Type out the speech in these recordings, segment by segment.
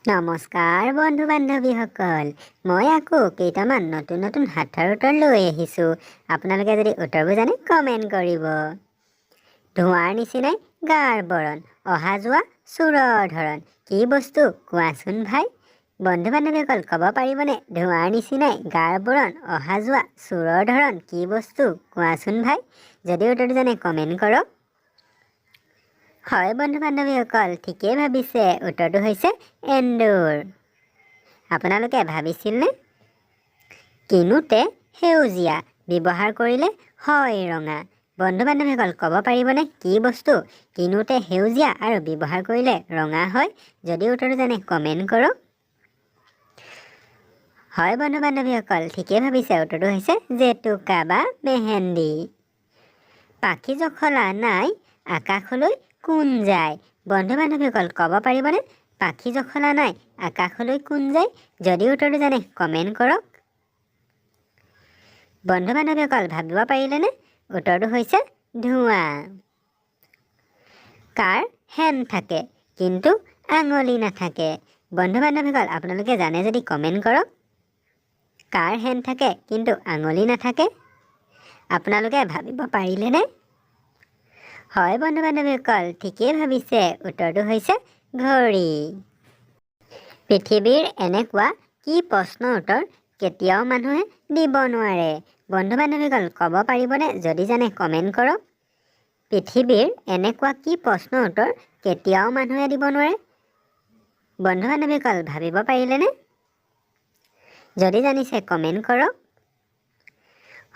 নমস্কাৰ বন্ধু বান্ধৱীসকল, মই আকৌ কেইটামান নতুন নতুন সাঁথৰ উত্তৰ লৈ আহিছোঁ। আপোনালোকে যদি উত্তৰবোৰ জানে কমেণ্ট কৰিব। ধোঁৱাৰ নিচিনাই গাৰ বৰণ, অহা যোৱা চোৰৰ ধৰণ, কি বস্তু কোৱাচোন ভাই? বন্ধু বান্ধৱীসকল ক'ব পাৰিবনে? ধোঁৱাৰ নিচিনাই গাৰ বৰণ, অহা যোৱা চোৰৰ ধৰণ, কি বস্তু কোৱাচোন ভাই? যদি উত্তৰটো জানে কমেণ্ট কৰক। হয় বন্ধু বান্ধৱীসকল, ঠিকেই ভাবিছে। উত্তৰটো হৈছে এন্দুৰ। আপোনালোকে ভাবিছিলনে? কিনোতে সেউজীয়া, ব্যৱহাৰ কৰিলে হয় ৰঙা। বন্ধু বান্ধৱীসকল ক'ব পাৰিবনে কি বস্তু কিনোতে সেউজীয়া আৰু ব্যৱহাৰ কৰিলে ৰঙা হয়? যদি উত্তৰটো জানে কমেণ্ট কৰক। হয় বন্ধু বান্ধৱীসকল, ঠিকেই ভাবিছে। উত্তৰটো হৈছে জেতুকা বা মেহেন্দি। পাখি জখলা নাই আকাশলৈ কোন যায়? বন্ধু বান্ধৱীসকল ক'ব পাৰিবনে? পাখি জখলা নাই আকাশলৈ কোন যায়? যদি উত্তৰটো জানে কমেণ্ট কৰক। বন্ধু বান্ধৱীসকল ভাবিব পাৰিলেনে? উত্তৰটো হৈছে ধোঁৱা। কাৰ হেন থাকে কিন্তু আঙুলি নাথাকে? বন্ধু বান্ধৱীসকল আপোনালোকে জানে যদি কমেণ্ট কৰক। কাৰ হেন থাকে কিন্তু আঙুলি নাথাকে? আপোনালোকে ভাবিব পাৰিলেনে? হয় বন্ধু বান্ধৱীসকল, ঠিকেই ভাবিছে। উত্তৰটো হৈছে ঘড়ী। পৃথিৱীৰ এনেকুৱা কি প্ৰশ্নৰ উত্তৰ কেতিয়াও মানুহে দিব নোৱাৰে? বন্ধু বান্ধৱীসকল ক'ব পাৰিবনে? যদি জানে কমেণ্ট কৰক। পৃথিৱীৰ এনেকুৱা কি প্ৰশ্নৰ উত্তৰ কেতিয়াও মানুহে দিব নোৱাৰে? বন্ধু বান্ধৱীসকল ভাবিব পাৰিলেনে? যদি জানিছে কমেণ্ট কৰক।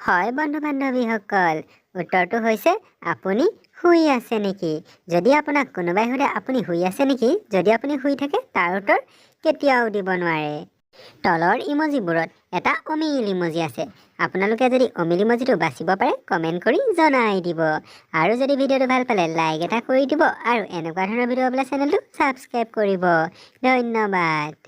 হয় বন্ধু বান্ধৱীসকল, উত্তৰটো হৈছে আপুনি শুই আছে নেকি? যদি আপোনাক কোনোবাই সোধে আপুনি শুই আছে নেকি, যদি আপুনি শুই থাকে তাৰ উত্তৰ কেতিয়াও দিব নোৱাৰে। তলৰ ইমজিবোৰত এটা অমিল ইমজি আছে। আপোনালোকে যদি অমিল ইমজিটো বাচিব পাৰে কমেণ্ট কৰি জনাই দিব। আৰু যদি ভিডিঅ'টো ভাল পালে লাইক এটা কৰি দিব আৰু এনেকুৱা ধৰণৰ ভিডিঅ' পাবলৈ চেনেলটো ছাবস্ক্ৰাইব কৰিব। ধন্যবাদ।